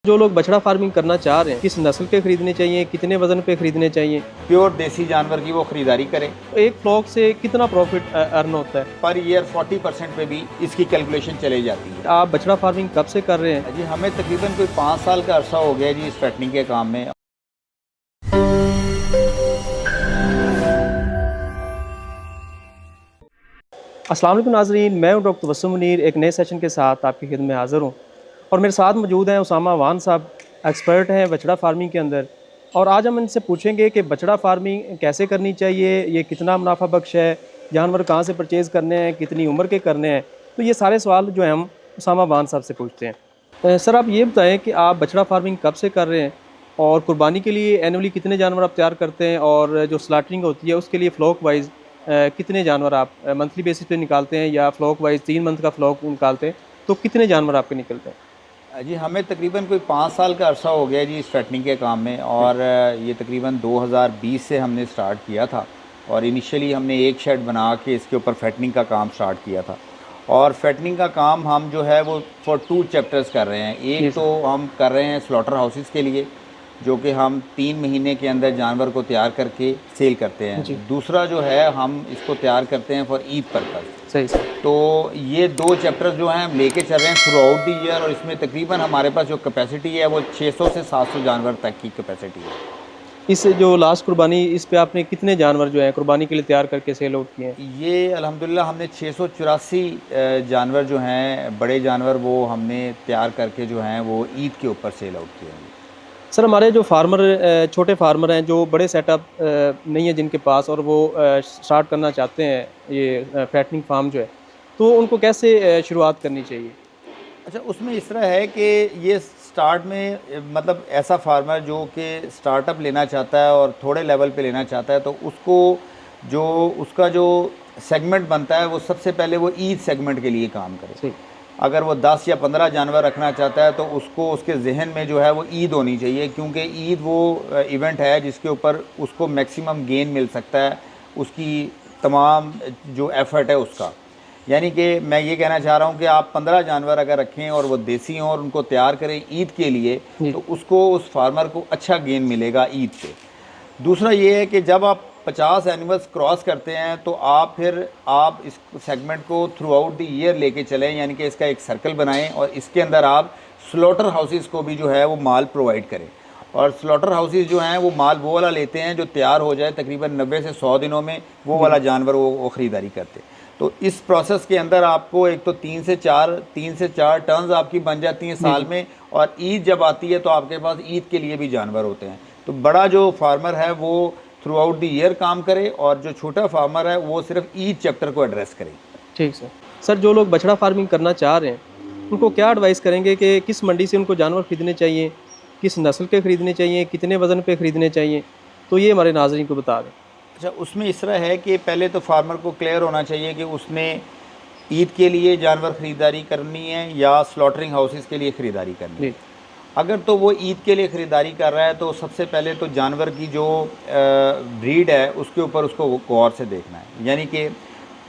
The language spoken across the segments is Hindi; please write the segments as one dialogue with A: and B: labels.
A: जो लोग बछड़ा फार्मिंग करना चाह रहे हैं, किस नस्ल के खरीदने चाहिए, कितने वजन पे खरीदने चाहिए,
B: प्योर देसी जानवर की वो खरीदारी करें।
A: एक फ्लॉक से कितना प्रॉफिट अर्न होता है।
B: पर ईयर 40% पे भी इसकी कैलकुलेशन चली जाती है।
A: आप बछड़ा फार्मिंग कब से कर रहे हैं।
B: जी हमें तकरीबन कोई 5 साल का अरसा हो गया जी इस फैटनिंग के काम में।
A: अस्सलाम वालेकुम नाज़रीन, मैं हूं डॉक्टर वसीम मुनीर, एक नए सेशन के साथ आपकी खिदमत में हाज़िर हूं। और मेरे साथ मौजूद हैं उसामा वान साहब, एक्सपर्ट हैं बछड़ा फार्मिंग के अंदर। और आज हम इनसे पूछेंगे कि बछड़ा फार्मिंग कैसे करनी चाहिए, ये कितना मुनाफा बख्श है, जानवर कहाँ से परचेज़ करने हैं, कितनी उम्र के करने हैं। तो ये सारे सवाल जो हैं हम उसामा वान साहब से पूछते हैं। सर, आप ये बताएँ कि आप बछड़ा फार्मिंग कब से कर रहे हैं और कुर्बानी के लिए एनुअली कितने जानवर आप तैयार करते हैं, और जो स्लॉटरिंग होती है उसके लिए फ्लॉक वाइज कितने जानवर आप मंथली बेसिस पे निकालते हैं, या फ्लॉक वाइज 3 मंथ का फ्लॉक निकालते हैं, तो कितने जानवर आपके निकलते हैं।
B: जी हमें तकरीबन कोई 5 साल का अरसा हो गया जी इस फैटनिंग के काम में। और ये तकरीबन 2020 से हमने स्टार्ट किया था। और इनिशियली हमने एक शेड बना के इसके ऊपर फैटनिंग का काम स्टार्ट किया था। और फैटनिंग का काम हम जो है वो फॉर 2 चैप्टर्स कर रहे हैं। एक तो हम कर रहे हैं स्लॉटर हाउसेस के लिए, जो कि हम 3 महीने के अंदर जानवर को तैयार करके सेल करते हैं। दूसरा जो है हम इसको तैयार करते हैं फॉर ईद पर्पज़।
A: सही सर।
B: तो ये 2 चैप्टर्स जो हैं हम लेके चल रहे हैं थ्रू आउट द ईयर। और इसमें तकरीबन हमारे पास जो कैपेसिटी है वो 600 से 700 जानवर तक की कैपेसिटी है।
A: इस जो लास्ट कुर्बानी, इस पे आपने कितने जानवर जो है कुर्बानी के लिए तैयार करके सेल आउट किए हैं।
B: ये अल्हम्दुलिल्लाह हमने 684 जानवर जो हैं बड़े जानवर वो हमने तैयार करके जो हैं वो ईद के ऊपर सेल आउट किए हैं।
A: सर, हमारे जो फार्मर छोटे फार्मर हैं, जो बड़े सेटअप नहीं है जिनके पास, और वो स्टार्ट करना चाहते हैं ये फैटनिंग फार्म जो है, तो उनको कैसे शुरुआत करनी चाहिए।
B: अच्छा, उसमें इस तरह है कि ये स्टार्ट में मतलब ऐसा फार्मर जो कि स्टार्टअप लेना चाहता है और थोड़े लेवल पे लेना चाहता है, तो उसको जो उसका जो सेगमेंट बनता है वो सबसे पहले वो ईद सेगमेंट के लिए काम करे। अगर वो 10 या 15 जानवर रखना चाहता है तो उसको उसके जहन में जो है वो ईद होनी चाहिए, क्योंकि ईद वो इवेंट है जिसके ऊपर उसको मैक्सिमम गेन मिल सकता है उसकी तमाम जो एफ़र्ट है उसका। यानी कि मैं ये कहना चाह रहा हूँ कि आप 15 जानवर अगर रखें और वो देसी हों और उनको तैयार करें ईद के लिए, तो उसको उस फार्मर को अच्छा गेन मिलेगा ईद से। दूसरा ये है कि जब आप 50 एनिमल्स क्रॉस करते हैं तो आप इस सेगमेंट को थ्रू आउट द ईयर लेके चलें, यानी कि इसका एक सर्कल बनाएं और इसके अंदर आप स्लॉटर हाउसेस को भी जो है वो माल प्रोवाइड करें। और स्लॉटर हाउसेस जो हैं वो माल वो वाला लेते हैं जो तैयार हो जाए तकरीबन 90 से 100 दिनों में, वो वाला जानवर वो ख़रीदारी करते हैं। तो इस प्रोसेस के अंदर आपको एक तो 3 से 4 टर्न्स आपकी बन जाती हैं साल में। और ईद जब आती है तो आपके पास ईद के लिए भी जानवर होते हैं। तो बड़ा जो फार्मर है वो थ्रू आउट द ईयर काम करे और जो छोटा फार्मर है वो सिर्फ ईद चैप्टर को एड्रेस करे।
A: ठीक सर। सर, जो लोग बछड़ा फार्मिंग करना चाह रहे हैं उनको क्या एडवाइस करेंगे कि किस मंडी से उनको जानवर ख़रीदने चाहिए, किस नस्ल के ख़रीदने चाहिए, कितने वज़न पे ख़रीदने चाहिए, तो ये हमारे नाज़रीन को बता दें।
B: अच्छा, उसमें इस तरह है कि पहले तो फार्मर को क्लियर होना चाहिए कि उसने ईद के लिए जानवर ख़रीदारी करनी है या स्लॉटरिंग हाउसेस के लिए ख़रीदारी करनी है। अगर तो वो ईद के लिए ख़रीदारी कर रहा है तो सबसे पहले तो जानवर की जो ब्रीड है उसके ऊपर उसको गौर से देखना है, यानी कि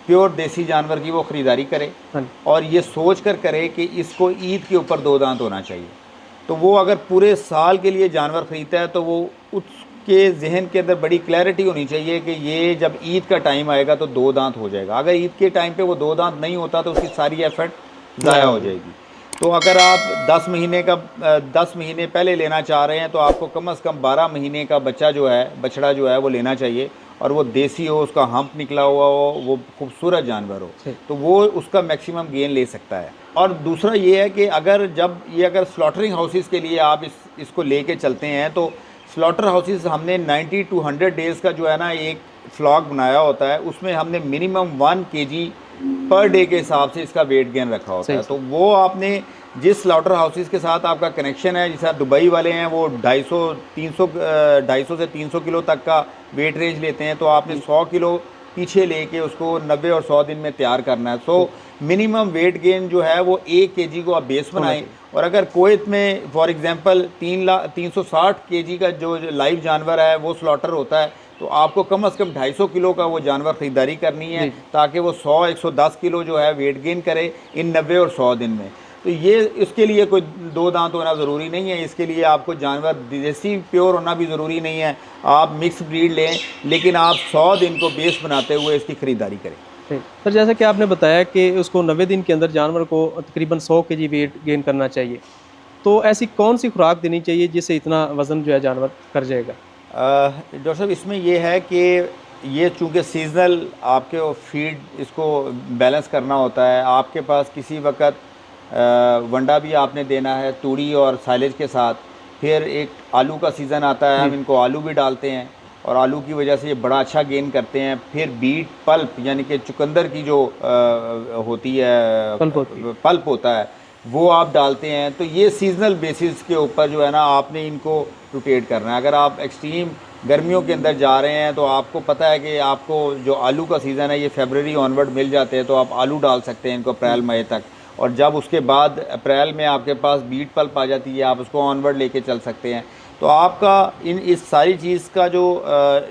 B: प्योर देसी जानवर की वो ख़रीदारी करे और ये सोच कर करे कि इसको ईद के ऊपर 2 दांत होना चाहिए। तो वो अगर पूरे साल के लिए जानवर ख़रीदता है तो वो उसके जहन के अंदर बड़ी क्लैरिटी होनी चाहिए कि ये जब ईद का टाइम आएगा तो 2 दांत हो जाएगा। अगर ईद के टाइम पे वो 2 दांत नहीं होता तो उसकी सारी एफर्ट ज़ाया हो जाएगी। तो अगर आप 10 महीने पहले लेना चाह रहे हैं तो आपको कम से कम 12 महीने का बछड़ा जो है वो लेना चाहिए, और वो देसी हो, उसका हम्प निकला हुआ हो, वो खूबसूरत जानवर हो, तो वो उसका मैक्सिमम गेन ले सकता है। और दूसरा ये है कि अगर स्लॉटरिंग हाउसेस के लिए आप इसको लेके चलते हैं तो स्लॉटर हाउसेस हमने 90 टू 100 डेज़ का जो है ना एक फ्लॉक बनाया होता है, उसमें हमने मिनिमम 1 kg पर डे के हिसाब से इसका वेट गेन रखा होता है। तो वो आपने जिस स्लॉटर हाउसेस के साथ आपका कनेक्शन है, जैसे दुबई वाले हैं वो 250 से 300 किलो तक का वेट रेंज लेते हैं, तो आपने 100 किलो पीछे लेके उसको 90 और 100 दिन में तैयार करना है। सो मिनिमम वेट गेन जो है वो 1 kg को आप बेस बनाएं। और अगर कुवैत में फॉर एग्जांपल 360 kg का जो लाइव जानवर है वो स्लॉटर होता है, तो आपको कम से कम 250 किलो का वो जानवर ख़रीदारी करनी है ताकि वो 100-110 किलो जो है वेट गेन करे इन 90 और 100 दिन में। तो ये इसके लिए कोई दो दांत होना ज़रूरी नहीं है, इसके लिए आपको जानवर देसी प्योर होना भी ज़रूरी नहीं है। आप मिक्स ब्रीड लें, लेकिन आप 100 दिन को बेस बनाते हुए इसकी ख़रीदारी करें।
A: ठीक सर, जैसा कि आपने बताया कि उसको 90 दिन के अंदर जानवर को तकरीबन 100 केजी वेट गेन करना चाहिए, तो ऐसी कौन सी खुराक देनी चाहिए जिससे इतना वज़न जो है जानवर कर जाएगा?
B: डॉक्टर साहब, इसमें यह है कि ये चूँकि सीजनल आपके फीड इसको बैलेंस करना होता है। आपके पास किसी वक्त वंडा भी आपने देना है तूड़ी और साइलेज के साथ, फिर एक आलू का सीज़न आता है, हम इनको आलू भी डालते हैं और आलू की वजह से ये बड़ा अच्छा गेन करते हैं। फिर बीट पल्प यानी कि चुकंदर की जो होती है, पल्प होता है, वो आप डालते हैं। तो ये सीजनल बेसिस के ऊपर जो है ना, आपने इनको रोटेट करना है। अगर आप एक्सट्रीम गर्मियों के अंदर जा रहे हैं तो आपको पता है कि आपको जो आलू का सीज़न है ये फरवरी ऑनवर्ड मिल जाते हैं, तो आप आलू डाल सकते हैं इनको अप्रैल मई तक, और जब उसके बाद अप्रैल में आपके पास बीट पल्प आ जाती है, आप उसको ऑनवर्ड लेके चल सकते हैं। तो आपका इस सारी चीज़ का जो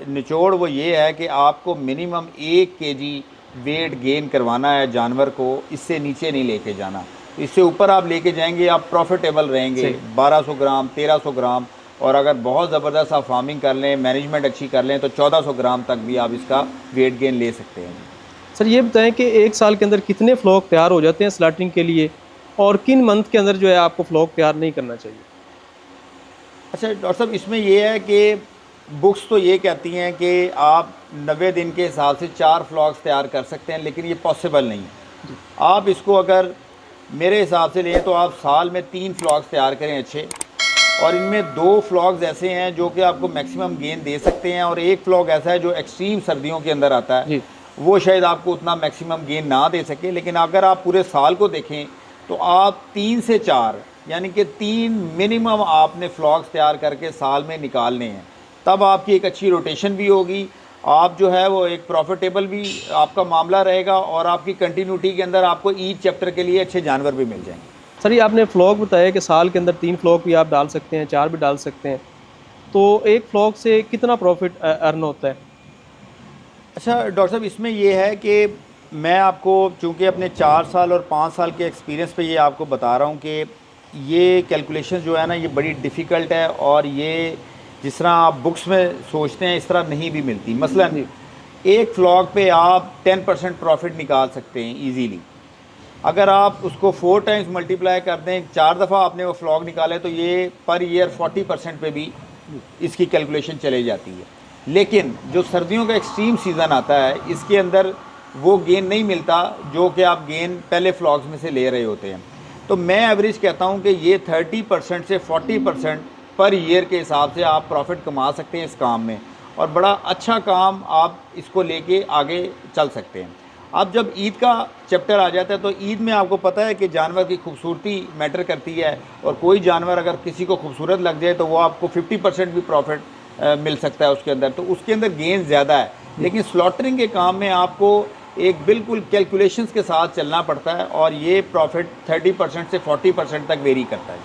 B: निचोड़ वो ये है कि आपको मिनिमम 1 केजी वेट गेन करवाना है जानवर को, इससे नीचे नहीं लेके जाना। इससे ऊपर आप लेके जाएंगे आप प्रॉफिटेबल रहेंगे, 1200 ग्राम 1300 ग्राम, और अगर बहुत ज़बरदस्त आप फार्मिंग कर लें, मैनेजमेंट अच्छी कर लें, तो 1400 ग्राम तक भी आप इसका वेट गेन ले सकते हैं।
A: सर ये बताएं कि एक साल के अंदर कितने फ्लॉक तैयार हो जाते हैं स्लॉटिंग के लिए, और किन मंथ के अंदर जो है आपको फ्लॉक तैयार नहीं करना चाहिए?
B: अच्छा डॉक्टर साहब, इसमें यह है कि बुक्स तो ये कहती हैं कि आप 90 दिन के हिसाब से 4 फ्लॉक्स तैयार कर सकते हैं, लेकिन ये पॉसिबल नहीं है। आप इसको अगर मेरे हिसाब से लें तो आप साल में 3 फ्लॉक्स तैयार करें अच्छे, और इनमें 2 फ्लॉक्स ऐसे हैं जो कि आपको मैक्सिमम गेन दे सकते हैं, और एक फ्लॉक ऐसा है जो एक्सट्रीम सर्दियों के अंदर आता है, वो शायद आपको उतना मैक्सिमम गेन ना दे सके। लेकिन अगर आप पूरे साल को देखें तो आप 3 से 4 यानी कि 3 मिनिमम आपने फ्लॉक्स तैयार करके साल में निकालने हैं, तब आपकी एक अच्छी रोटेशन भी होगी, आप जो है वो एक प्रॉफिटेबल भी आपका मामला रहेगा, और आपकी कंटिन्यूटी के अंदर आपको ईच चैप्टर के लिए अच्छे जानवर भी मिल जाएंगे।
A: सर ये आपने फ्लॉक बताया कि साल के अंदर 3 फ्लॉक भी आप डाल सकते हैं, 4 भी डाल सकते हैं, तो एक फ्लॉक से कितना प्रॉफिट अर्न होता है?
B: अच्छा डॉक्टर साहब, इसमें यह है कि मैं आपको चूँकि अपने 4 साल और 5 साल के एक्सपीरियंस पे ये आपको बता रहा हूँ कि ये कैलकुलेशन जो है ना ये बड़ी डिफ़िकल्ट है, और ये जिस तरह आप बुक्स में सोचते हैं इस तरह नहीं भी मिलती। मसलन एक फ्लॉक पे आप 10% प्रॉफिट निकाल सकते हैं ईजीली। अगर आप उसको 4 टाइम्स मल्टीप्लाई कर दें, 4 दफ़ा आपने वो फ्लॉक निकाले, तो ये पर ईयर 40% पे भी इसकी कैलकुलेशन चले जाती है। लेकिन जो सर्दियों का एक्सट्रीम सीज़न आता है, इसके अंदर वो गेन नहीं मिलता जो कि आप गेन पहले फ्लॉक्स में से ले रहे होते हैं। तो मैं एवरेज कहता हूँ कि ये 30% से 40% पर ईयर के हिसाब से आप प्रॉफिट कमा सकते हैं इस काम में, और बड़ा अच्छा काम आप इसको लेके आगे चल सकते हैं। अब जब ईद का चैप्टर आ जाता है तो ईद में आपको पता है कि जानवर की खूबसूरती मैटर करती है, और कोई जानवर अगर किसी को खूबसूरत लग जाए तो वो आपको 50% भी प्रॉफिट मिल सकता है उसके अंदर, तो उसके अंदर गेन ज़्यादा है। लेकिन स्लॉटरिंग के काम में आपको एक बिल्कुल कैलकुलेशंस के साथ चलना पड़ता है, और ये प्रॉफिट 30% से 40% तक वेरी करता है।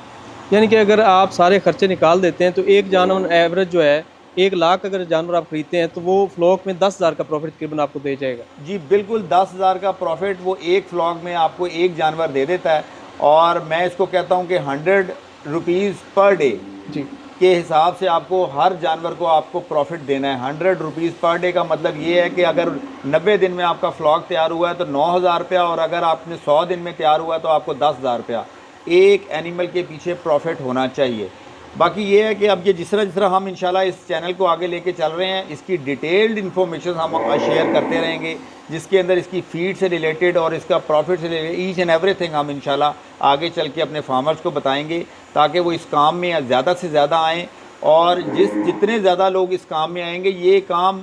A: यानी कि अगर आप सारे खर्चे निकाल देते हैं तो एक जानवर एवरेज जो है 1 लाख अगर जानवर आप खरीदते हैं तो वो फ्लॉक में 10,000 का प्रॉफिट तकरीबन आपको दे जाएगा।
B: जी बिल्कुल, 10,000 का प्रॉफिट वो एक फ्लॉक में आपको एक जानवर दे देता है, और मैं इसको कहता हूँ कि 100 रुपीज़ पर डे
A: जी
B: के हिसाब से आपको हर जानवर को आपको प्रॉफिट देना है। 100 रुपीज़ पर डे का मतलब ये है कि अगर 90 दिन में आपका फ्लॉक तैयार हुआ है तो 9,000 रुपया, और अगर आपने 100 दिन में तैयार हुआ तो आपको 10,000 रुपया एक एनिमल के पीछे प्रॉफिट होना चाहिए। बाकी ये है कि अब ये जिस तरह हम इंशाल्लाह इस चैनल को आगे लेके चल रहे हैं, इसकी डिटेल्ड इन्फॉर्मेशन हम शेयर करते रहेंगे, जिसके अंदर इसकी फीड से रिलेटेड और इसका प्रॉफिट से रिलेटेड ईच एंड एवरीथिंग हम इंशाल्लाह आगे चल के अपने फार्मर्स को बताएंगे, ताकि वो इस काम में ज़्यादा से ज़्यादा आएँ, और जितने ज़्यादा लोग इस काम में आएंगे, ये काम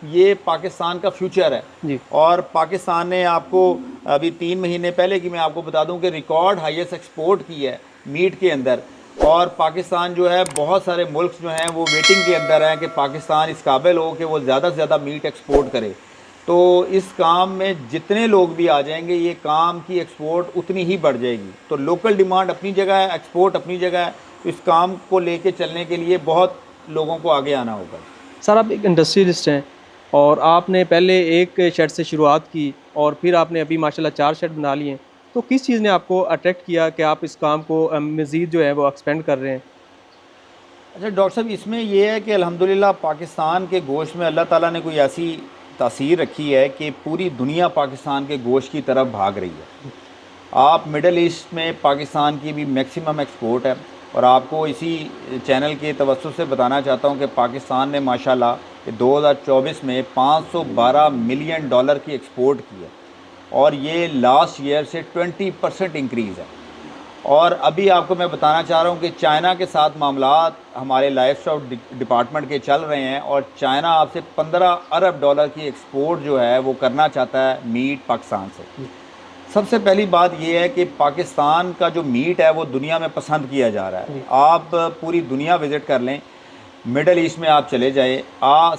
B: ये पाकिस्तान का फ्यूचर है
A: जी।
B: और पाकिस्तान ने आपको अभी 3 महीने पहले की मैं आपको बता दूं कि रिकॉर्ड हाईएस्ट एक्सपोर्ट की है मीट के अंदर, और पाकिस्तान जो है बहुत सारे मुल्क जो हैं वो वेटिंग के अंदर हैं कि पाकिस्तान इस काबिल हो कि वो ज़्यादा से ज़्यादा मीट एक्सपोर्ट करे। तो इस काम में जितने लोग भी आ जाएंगे, ये काम की एक्सपोर्ट उतनी ही बढ़ जाएगी। तो लोकल डिमांड अपनी जगह है, एक्सपोर्ट अपनी जगह है, तो इस काम को लेके चलने के लिए बहुत लोगों को आगे आना होगा।
A: सर आप एक इंडस्ट्रियलिस्ट हैं और आपने पहले एक शेड से शुरुआत की और फिर आपने अभी माशाल्लाह 4 शेड बना लिए हैं, तो किस चीज़ ने आपको अट्रैक्ट किया कि आप इस काम को मज़ीद जो है वो एक्सपेंड कर रहे हैं?
B: अच्छा डॉक्टर साहब, इसमें यह है कि अल्हम्दुलिल्लाह पाकिस्तान के गोश्त में अल्लाह ताला ने कोई ऐसी तासीर रखी है कि पूरी दुनिया पाकिस्तान के गोश्त की तरफ भाग रही है। आप मिडल ईस्ट में पाकिस्तान की भी मैक्सिमम एक्सपोर्ट है, और आपको इसी चैनल के तवज्जुह से बताना चाहता हूँ कि पाकिस्तान ने माशाल्लाह 2024 में $512 मिलियन की एक्सपोर्ट की है, और ये लास्ट ईयर से 20% इंक्रीज़ है। और अभी आपको मैं बताना चाह रहा हूँ कि चाइना के साथ मामलात हमारे लाइफ स्टॉक डिपार्टमेंट के चल रहे हैं, और चाइना आपसे $15 अरब की एक्सपोर्ट जो है वो करना चाहता है मीट पाकिस्तान से। सबसे पहली बात यह है कि पाकिस्तान का जो मीट है वो दुनिया में पसंद किया जा रहा है। आप पूरी दुनिया विज़िट कर लें, मिडल ईस्ट में आप चले जाए,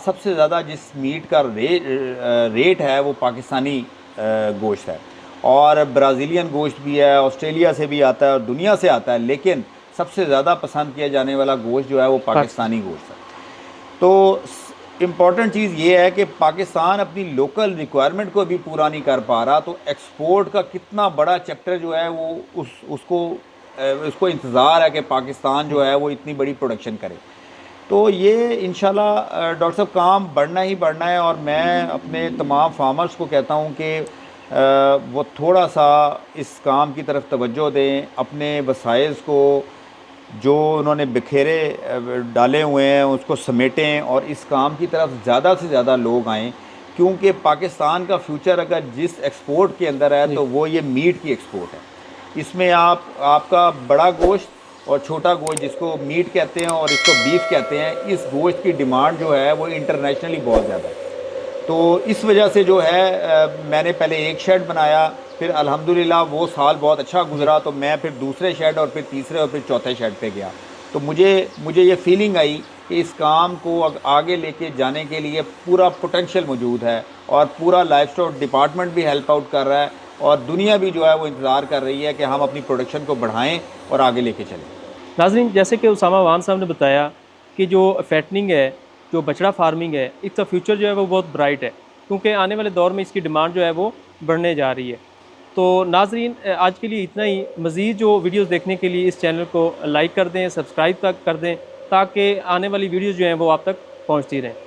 B: सबसे ज़्यादा जिस मीट का रेट है वो पाकिस्तानी गोश्त है, और ब्राज़ीलियन गोश्त भी है, ऑस्ट्रेलिया से भी आता है और दुनिया से आता है, लेकिन सबसे ज़्यादा पसंद किया जाने वाला गोश्त जो है वो पाकिस्तानी गोश्त है। तो इम्पॉर्टेंट चीज़ ये है कि पाकिस्तान अपनी लोकल रिक्वायरमेंट को भी पूरा नहीं कर पा रहा, तो एक्सपोर्ट का कितना बड़ा चैप्टर जो है वो उसको इंतज़ार है कि पाकिस्तान जो है वो इतनी बड़ी प्रोडक्शन करे। तो ये इंशाल्लाह डॉक्टर साहब काम बढ़ना ही बढ़ना है, और मैं अपने तमाम फार्मर्स को कहता हूँ कि वो थोड़ा सा इस काम की तरफ तवज्जो दें, अपने वसाइल को जो उन्होंने बिखेरे डाले हुए हैं उसको समेटें, और इस काम की तरफ ज़्यादा से ज़्यादा लोग आएँ, क्योंकि पाकिस्तान का फ्यूचर अगर जिस एक्सपोर्ट के अंदर है तो वो ये मीट की एक्सपोर्ट है। इसमें आपका बड़ा गोश्त और छोटा गोश्त, जिसको मीट कहते हैं और इसको बीफ कहते हैं, इस गोश्त की डिमांड जो है वो इंटरनेशनली बहुत ज़्यादा है। तो इस वजह से जो है मैंने पहले एक शेड बनाया, फिर अल्हम्दुलिल्लाह वो साल बहुत अच्छा गुजरा, तो मैं फिर दूसरे शेड और फिर तीसरे और फिर चौथे शेड पे गया। तो मुझे ये फीलिंग आई कि इस काम को आगे लेके जाने के लिए पूरा पोटेंशियल मौजूद है, और पूरा लाइफ स्टॉक डिपार्टमेंट भी हेल्प आउट कर रहा है, और दुनिया भी जो है वो इंतज़ार कर रही है कि हम अपनी प्रोडक्शन को बढ़ाएँ और आगे लेके चलें।
A: नाज़रीन, जैसे कि उसामा वान साहब ने बताया कि जो फैटनिंग है, जो बछड़ा फार्मिंग है, इसका फ्यूचर जो है वो बहुत ब्राइट है, क्योंकि आने वाले दौर में इसकी डिमांड जो है वो बढ़ने जा रही है। तो नाज़रीन, आज के लिए इतना ही। मज़ीद जो वीडियोस देखने के लिए इस चैनल को लाइक कर दें, सब्सक्राइब कर दें, ताकि आने वाली वीडियोस जो हैं वो आप तक पहुंचती रहें।